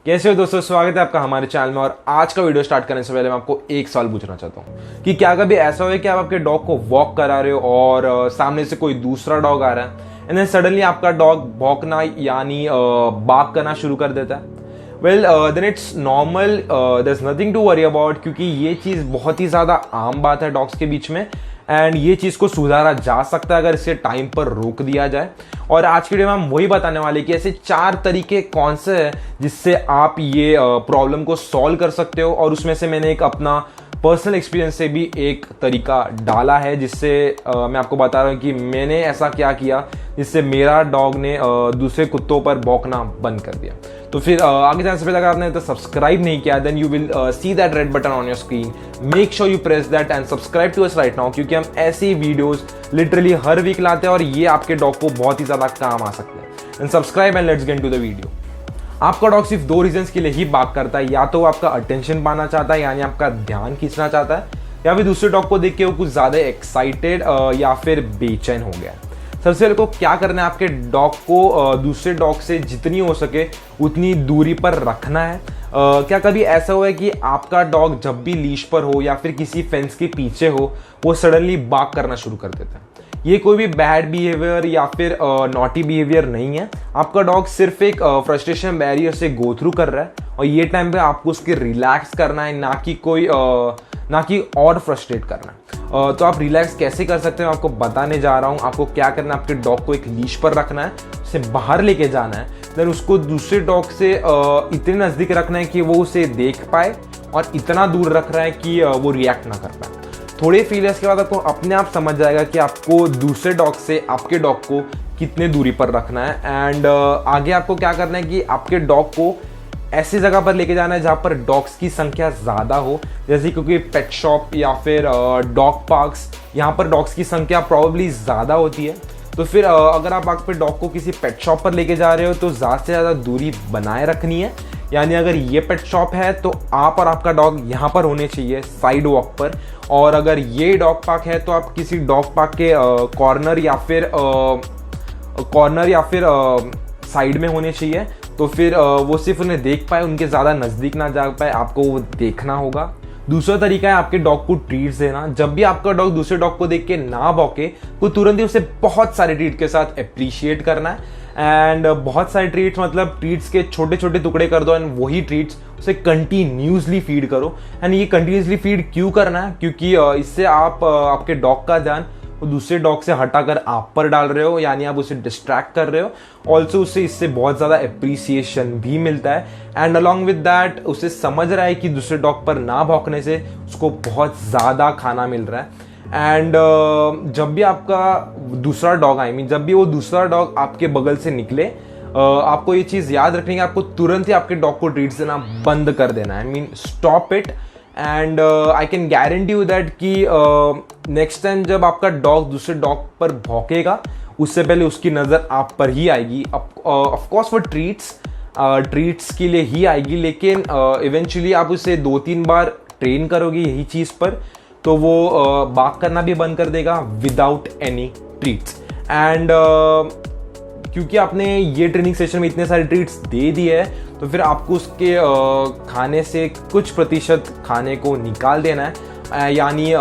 कैसे हो दोस्तों, स्वागत है आपका हमारे चैनल में। और आज का वीडियो स्टार्ट करने से पहले मैं आपको एक सवाल पूछना चाहता हूँ कि क्या कभी ऐसा हो कि आप आपके डॉग को वॉक करा रहे हो और सामने से कोई दूसरा डॉग आ रहा है एंड देन सडनली आपका डॉग भौंकना यानी बार्क करना शुरू कर देता है। Well then it's normal, there is nothing to worry about, क्योंकि ये चीज़ बहुत ही ज़्यादा आम बात है डॉग्स के बीच में एंड ये चीज़ को सुधारा जा सकता है अगर इसे टाइम पर रोक दिया जाए। और आज की वीडियो में हम वही बताने वाले कि ऐसे 4 तरीके कौन से हैं जिससे आप ये प्रॉब्लम को सॉल्व कर सकते हो। और उसमें से मैंने एक अपना पर्सनल एक्सपीरियंस से भी एक तरीका डाला है जिससे मैं आपको बता रहा हूँ कि मैंने ऐसा क्या किया जिससे मेरा डॉग ने दूसरे कुत्तों पर भौंकना बंद कर दिया। तो फिर आगे जाने से पहले अगर आपने तो सब्सक्राइब नहीं किया then you will see that red button on your screen, make sure you press that and subscribe to us right now, क्योंकि हम ऐसी वीडियोस लिटरली हर वीक लाते हैं और ये आपके डॉग को बहुत ही ज्यादा काम आ सकते हैं। And subscribe and let's get into the video. आपका डॉग सिर्फ 2 रीजंस के लिए ही बार्क करता है, या तो वो आपका अटेंशन पाना चाहता है यानी आपका ध्यान खींचना चाहता है, या फिर दूसरे डॉग को देख के वो कुछ ज्यादा एक्साइटेड या फिर बेचैन हो गया है। सबसे पहले को क्या करना है, आपके डॉग को दूसरे डॉग से जितनी हो सके उतनी दूरी पर रखना है। क्या कभी ऐसा हुआ है कि आपका डॉग जब भी लीश पर हो या फिर किसी फेंस के पीछे हो वो सडनली बार्क करना शुरू कर देता है? ये कोई भी बैड बिहेवियर या फिर नॉटी बिहेवियर नहीं है। आपका डॉग सिर्फ एक फ्रस्ट्रेशन बैरियर से गो थ्रू कर रहा है और ये टाइम पे आपको उसके रिलैक्स करना है, ना कि और फ्रस्ट्रेट करना है। तो आप रिलैक्स कैसे कर सकते हैं आपको बताने जा रहा हूँ। आपको क्या करना है, आपके डॉग को एक लीश पर रखना है, उसे बाहर लेके जाना है, देन उसको दूसरे डॉग से इतने नज़दीक रखना है कि वो उसे देख पाए और इतना दूर रख रहा है कि वो रिएक्ट ना कर पाए। थोड़े फेलियर्स के बाद आपको अपने आप समझ जाएगा कि आपको दूसरे डॉग से आपके डॉग को कितने दूरी पर रखना है। एंड आगे आपको क्या करना है कि आपके डॉग को ऐसी जगह पर लेके जाना है जहाँ पर डॉग्स की संख्या ज़्यादा हो, जैसे क्योंकि पेट शॉप या फिर डॉग पार्क्स, यहाँ पर डॉग्स की संख्या प्रॉब्ली ज़्यादा होती है। तो फिर अगर आप आपके डॉग को किसी पेट शॉप पर लेके जा रहे हो तो ज़्यादा से ज़्यादा दूरी बनाए रखनी है। यानी अगर ये पेट शॉप है तो आप और आपका डॉग यहाँ पर होने चाहिए साइड वॉक पर, और अगर ये डॉग पार्क है तो आप किसी डॉग पार्क के कॉर्नर या फिर साइड में होने चाहिए। तो फिर वो सिर्फ उन्हें देख पाए, उनके ज़्यादा नज़दीक ना जा पाए, आपको वो देखना होगा। दूसरा तरीका है आपके डॉग को ट्रीट्स देना। जब भी आपका डॉग दूसरे डॉग को देख के ना भौंके तो तुरंत ही उसे बहुत सारे ट्रीट के साथ अप्रिशिएट करना है। एंड बहुत सारे ट्रीट्स मतलब ट्रीट्स के छोटे छोटे टुकड़े कर दो एंड वही ट्रीट्स उसे कंटिन्यूसली फीड करो। एंड ये कंटिन्यूसली फीड क्यों करना है, क्योंकि इससे आप आपके डॉग का ध्यान वो दूसरे डॉग से हटाकर आप पर डाल रहे हो, यानी आप उसे डिस्ट्रैक्ट कर रहे हो। ऑल्सो उससे इससे बहुत ज़्यादा अप्रिसिएशन भी मिलता है एंड अलॉन्ग विद दैट उसे समझ रहा है कि दूसरे डॉग पर ना भौंकने से उसको बहुत ज़्यादा खाना मिल रहा है। एंड जब भी आपका दूसरा डॉग जब भी वो दूसरा डॉग आपके बगल से निकले, आपको ये चीज़ याद रखनी है, आपको तुरंत ही आपके डॉग को ट्रीट्स देना बंद कर देना है। I mean stop it. And I can guarantee you that कि नेक्स्ट टाइम जब आपका डॉग दूसरे डॉग पर भौंकेगा उससे पहले उसकी नज़र आप पर ही आएगी। ऑफकोर्स वो ट्रीट्स के लिए ही आएगी, लेकिन इवेंचुअली आप उसे 2-3 बार ट्रेन करोगे यही चीज़ पर तो वो बार्क करना भी बंद कर देगा विदाउट एनी ट्रीट्स। एंड क्योंकि आपने ये ट्रेनिंग सेशन में इतने सारे ट्रीट्स दे दिए है तो फिर आपको उसके खाने से कुछ प्रतिशत खाने को निकाल देना है। यानी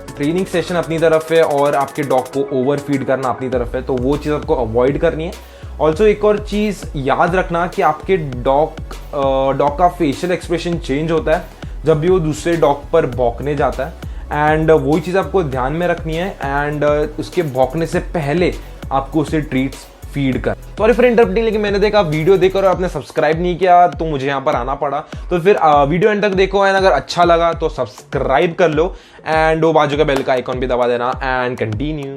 ट्रेनिंग सेशन अपनी तरफ है और आपके डॉग को ओवर फीड करना अपनी तरफ है, तो वो चीज़ आपको अवॉइड करनी है। ऑल्सो एक और चीज़ याद रखना कि आपके डॉग का फेशियल एक्सप्रेशन चेंज होता है जब भी वो दूसरे डॉग पर भौंकने जाता है। एंड वही चीज़ आपको ध्यान में रखनी है। एंड उसके भौंकने से पहले आपको उसे ट्रीट्स फीड कर। सॉरी फॉर इंटरप्टिंग, लेकिन मैंने देखा वीडियो देखकर और आपने सब्सक्राइब नहीं किया तो मुझे यहाँ पर आना पड़ा। तो फिर वीडियो एंड तक देखो एंड अगर अच्छा लगा तो सब्सक्राइब कर लो एंड वो बाजू का बेल का आइकॉन भी दबा देना एंड कंटिन्यू।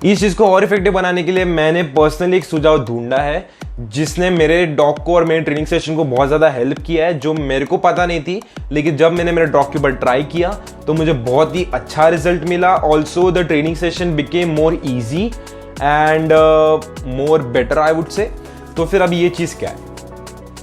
इस चीज़ को और इफेक्टिव बनाने के लिए मैंने पर्सनली एक सुझाव ढूंढा है जिसने मेरे डॉग को और मेरे ट्रेनिंग सेशन को बहुत ज़्यादा हेल्प किया है, जो मेरे को पता नहीं थी, लेकिन जब मैंने मेरे डॉग के ऊपर ट्राई किया तो मुझे बहुत ही अच्छा रिजल्ट मिला। Also the training session became more easy and more better I would say. तो फिर अब ये चीज़ क्या है?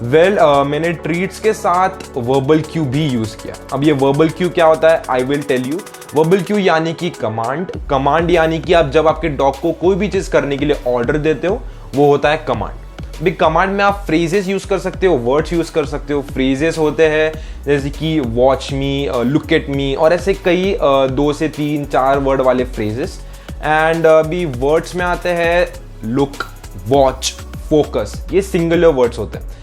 वेल मैंने ट्रीट्स के साथ वर्बल क्यू भी यूज़ किया। अब ये वर्बल क्यू क्या होता है I will tell you. Verbal cue यानी कि कमांड यानी कि आप जब आपके डॉग को कोई भी चीज़ करने के लिए ऑर्डर देते हो वो होता है कमांड। भी कमांड में आप फ्रेजेस यूज कर सकते हो, वर्ड्स यूज कर सकते हो। फ्रेजेस होते हैं जैसे कि watch me, look at me, और ऐसे कई 2 से 3 4 वर्ड वाले फ्रेजेस। एंड अभी वर्ड्स में आते हैं लुक, वॉच, फोकस, ये सिंगुलर वर्ड्स होते हैं।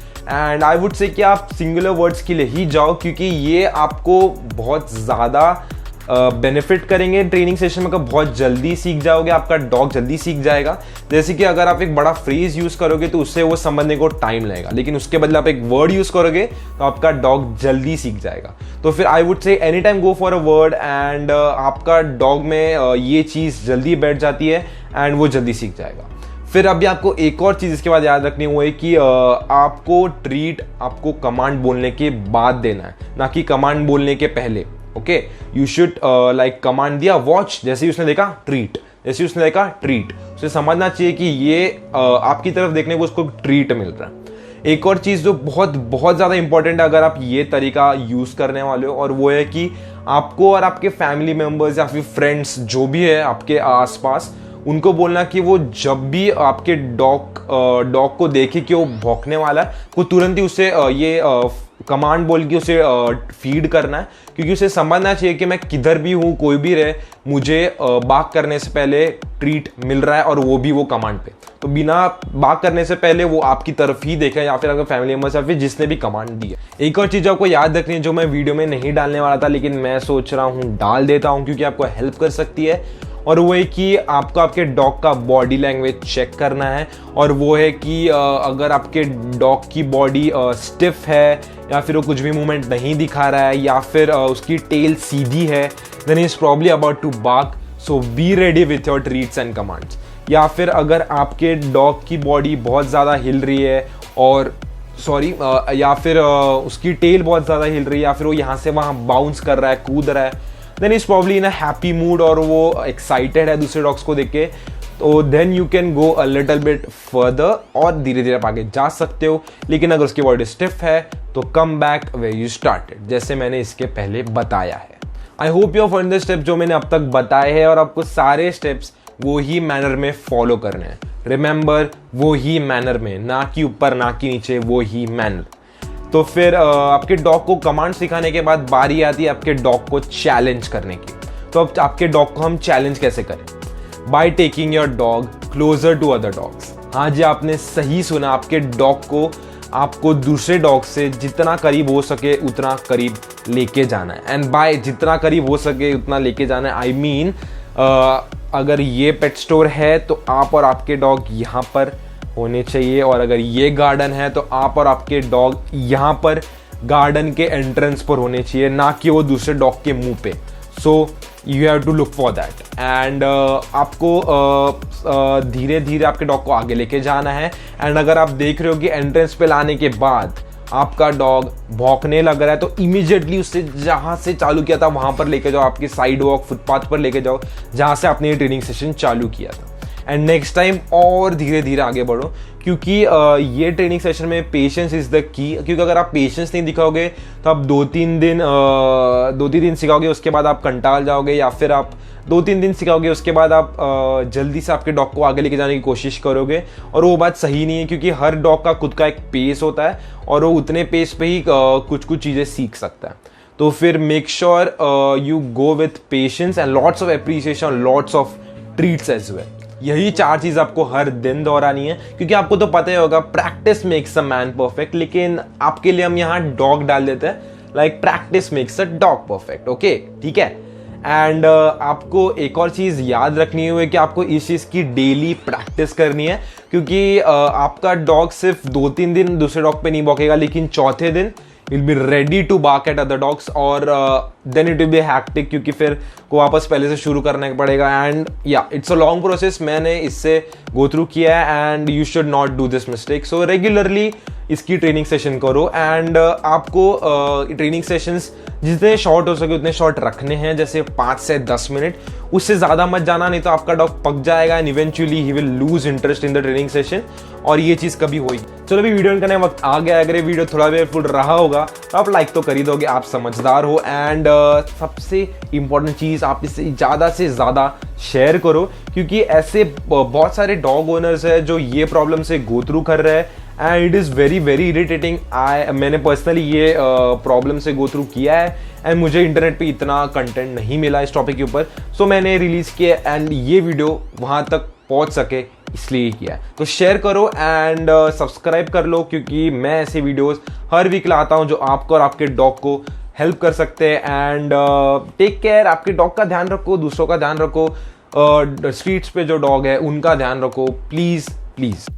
एंड आई वुड से कि आप सिंगुलर वर्ड्स के लिए ही जाओ, क्योंकि ये आपको बहुत ज़्यादा बेनिफिट करेंगे ट्रेनिंग सेशन में। बहुत जल्दी सीख जाओगे, आपका डॉग जल्दी सीख जाएगा। जैसे कि अगर आप एक बड़ा फ्रेज यूज़ करोगे तो उससे वो समझने को टाइम लगेगा, लेकिन उसके बदले आप एक वर्ड यूज़ करोगे तो आपका डॉग जल्दी सीख जाएगा। तो फिर I would say any time go for a word, and आपका डॉग में ये चीज़ जल्दी बैठ जाती है एंड वो जल्दी सीख जाएगा। फिर अभी आपको एक और चीज़ इसके बाद याद रखनी है कि आपको ट्रीट आपको कमांड बोलने के बाद देना है, ना कि कमांड बोलने के पहले। Okay, you should like command दिया वॉच, जैसे ही उसने देखा ट्रीट, जैसे ही उसने देखा ट्रीट, उसे समझना चाहिए कि ये आपकी तरफ देखने को उसको ट्रीट मिल रहा है। एक और चीज़ जो बहुत बहुत ज़्यादा इंपॉर्टेंट है अगर आप ये तरीका यूज़ करने वाले हो, और वो है कि आपको और आपके फैमिली मेम्बर्स या फिर फ्रेंड्स जो भी है आपके आसपास, उनको बोलना कि वो जब भी आपके डॉग को देखे कि वो भौंकने वाला है, वो तुरंत ही उसे ये कमांड बोल के उसे फीड करना है, क्योंकि उसे समझना चाहिए कि मैं किधर भी हूँ, कोई भी रहे, मुझे बाग करने से पहले ट्रीट मिल रहा है, और वो भी वो कमांड पे। तो बिना बाग करने से पहले वो आपकी तरफ ही देखे, या फिर अगर फैमिली मेम्बर्स या फिर जिसने भी कमांड दी है। एक और चीज़ आपको याद रखनी है जो मैं वीडियो में नहीं डालने वाला था, लेकिन मैं सोच रहा हूँ डाल देता हूँ क्योंकि आपको हेल्प कर सकती है, और वो है कि आपको आपके डॉग का बॉडी लैंग्वेज चेक करना है। और वो है कि अगर आपके डॉग की बॉडी स्टिफ है, या फिर वो कुछ भी मूवमेंट नहीं दिखा रहा है, या फिर उसकी टेल सीधी है, then is probably about to bark. So be ready with your treats and commands. या फिर अगर आपके डॉग की बॉडी बहुत ज़्यादा हिल रही है, और या फिर उसकी टेल बहुत ज़्यादा हिल रही है, या फिर वो यहाँ से वहाँ बाउंस कर रहा है, कूद रहा है, then is probably in a happy mood, और वो एक्साइटेड है दूसरे डॉग्स को देख के, तो then you can go a little bit further, और धीरे धीरे आप आगे जा सकते हो। लेकिन अगर उसकी बॉडी स्टिफ है तो come back where you started, जैसे मैंने इसके पहले बताया है। I hope you following the step जो मैंने अब तक बताए हैं, और आपको सारे स्टेप्स वो ही मैनर में फॉलो करने हैं। रिमेंबर, वो ही मैनर में, ना कि ऊपर ना कि नीचे, वो ही मैनर। तो फिर आपके डॉग को कमांड सिखाने के बाद बारी आती है आपके डॉग को चैलेंज करने की। तो अब आपके डॉग को हम चैलेंज कैसे करें? By taking your dog closer to other dogs. हाँ जी, आपने सही सुना, आपके डॉग को आपको दूसरे डॉग से जितना करीब हो सके उतना करीब लेके जाना है। एंड बाय जितना करीब हो सके उतना लेके जाना है, आई मीन अगर ये पेट स्टोर है तो आप और आपके डॉग यहाँ पर होने चाहिए, और अगर ये गार्डन है तो आप और आपके डॉग यहाँ पर गार्डन के एंट्रेंस पर होने चाहिए, ना कि वो दूसरे डॉग के मुंह पे। So you have to look for that. And आपको धीरे धीरे आपके डॉग को आगे लेके जाना है। एंड अगर आप देख रहे हो कि एंट्रेंस पे लाने के बाद आपका डॉग भौंकने लग रहा है, तो इमीडिएटली उससे जहाँ से चालू किया था वहाँ पर लेके जाओ, आपकी साइड वॉक फुटपाथ पर लेके जाओ जहाँ से आपने ये ट्रेनिंग सेशन चालू किया था। एंड नेक्स्ट टाइम और धीरे धीरे आगे बढ़ो, क्योंकि ये ट्रेनिंग सेशन में पेशेंस इज़ द की। क्योंकि अगर आप पेशेंस नहीं दिखाओगे तो आप 2-3 दिन सिखाओगे, उसके बाद आप कंटाल जाओगे, या फिर आप 2-3 दिन सिखाओगे, उसके बाद आप जल्दी से आपके डॉग को आगे लेके जाने की कोशिश करोगे, और वो बात सही नहीं है। क्योंकि हर डॉग का खुद का एक पेस होता है, और वो उतने पेस पे ही कुछ चीज़ें सीख सकता है। तो फिर make sure you go with patience and lots of appreciation, lots of treats as well. यही 4 चीज आपको हर दिन दोहरानी है, क्योंकि आपको तो पता ही होगा practice makes a man perfect, लेकिन आपके लिए हम यहाँ डॉग डाल देते हैं, like practice makes a dog perfect. Okay, ठीक है। एंड आपको एक और चीज याद रखनी है कि आपको इस चीज की डेली प्रैक्टिस करनी है, क्योंकि आपका डॉग सिर्फ 2-3 दिन दूसरे डॉग पे नहीं भौंकेगा, लेकिन चौथे दिन will be ready to bark at other dogs, और then it will be hectic, क्योंकि फिर को वापस पहले से शुरू करना पड़ेगा। एंड या इट्स अ लॉन्ग प्रोसेस, मैंने इससे गो थ्रू किया है, and you should not do this mistake. So regularly इसकी ट्रेनिंग सेशन करो। एंड आपको ट्रेनिंग सेशंस जितने शॉर्ट हो सके उतने शॉर्ट रखने हैं, जैसे 5 से 10 मिनट, उससे ज़्यादा मत जाना, नहीं तो आपका डॉग पक जाएगा and eventually he will lose interest in the training session, और ये चीज़ कभी होगी। चलो अभी वीडियो करने वक्त आ गया। अगर ये वीडियो थोड़ा हेल्पफुल रहा होगा तो आप लाइक तो कर ही दोगे, आप समझदार हो। एंड सबसे इंपॉर्टेंट चीज़, आप इसे ज़्यादा से ज़्यादा शेयर करो, क्योंकि ऐसे बहुत सारे डॉग ओनर्स हैं जो ये प्रॉब्लम से गो थ्रू कर रहे हैं, and it is very very irritating. मैंने पर्सनली ये प्रॉब्लम से गो थ्रू किया है एंड मुझे इंटरनेट पे इतना कंटेंट नहीं मिला इस टॉपिक के ऊपर, सो मैंने रिलीज़ किया एंड ये वीडियो वहाँ तक पहुँच सके इसलिए किया है। तो शेयर करो एंड सब्सक्राइब कर लो, क्योंकि मैं ऐसे वीडियोस हर वीक लाता हूँ जो आपको और आपके डॉग को हेल्प कर सकते हैं। एंड टेक केयर, आपके डॉग का ध्यान रखो, दूसरों का ध्यान रखो, स्ट्रीट्स पे जो डॉग है उनका ध्यान रखो, प्लीज़ प्लीज़।